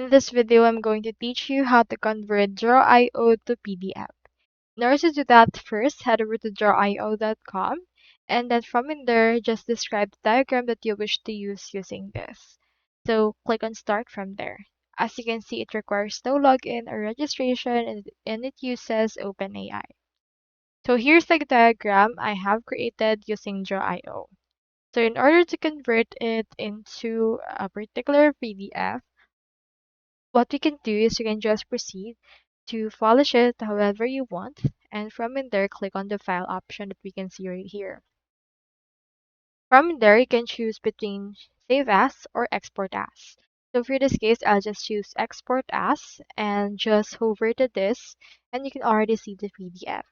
In this video, I'm going to teach you how to convert Draw.io to PDF. In order to do that, first head over to drawio.com and then from in there, just describe the diagram that you wish to use using this. So click on Start from there. As you can see, it requires no login or registration and it uses OpenAI. So here's the diagram I have created using Draw.io. So in order to convert it into a particular PDF, what we can do is you can just proceed to polish it however you want, and from in there, click on the file option that we can see right here. From there, you can choose between save as or export as. So for this case, I'll just choose export as and just hover to this, and you can already see the PDF.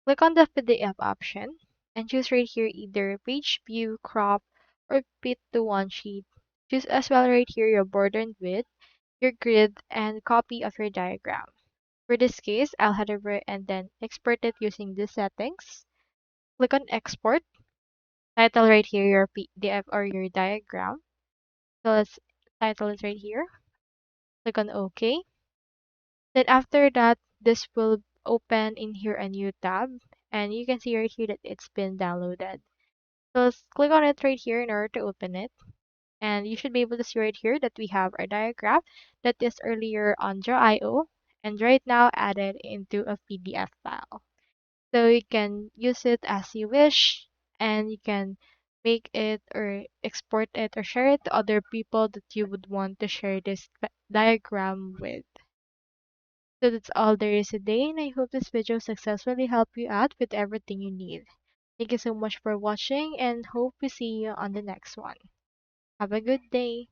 Click on the PDF option and choose right here either page view, crop, or fit to one sheet. Choose as well right here your border and width, your grid, and copy of your diagram. For this case, I'll head over and then export it using the settings. Click on export. Title right here your PDF or your diagram. So let's title it right here. Click on OK. Then after that, this will open in here a new tab. And you can see right here that it's been downloaded. So let's click on it right here in order to open it. And you should be able to see right here that we have our diagram that is earlier on Draw.io and right now added into a PDF file. So you can use it as you wish and you can make it or export it or share it to other people that you would want to share this diagram with. So that's all there is today, and I hope this video successfully helped you out with everything you need. Thank you so much for watching and hope we see you on the next one. Have a good day.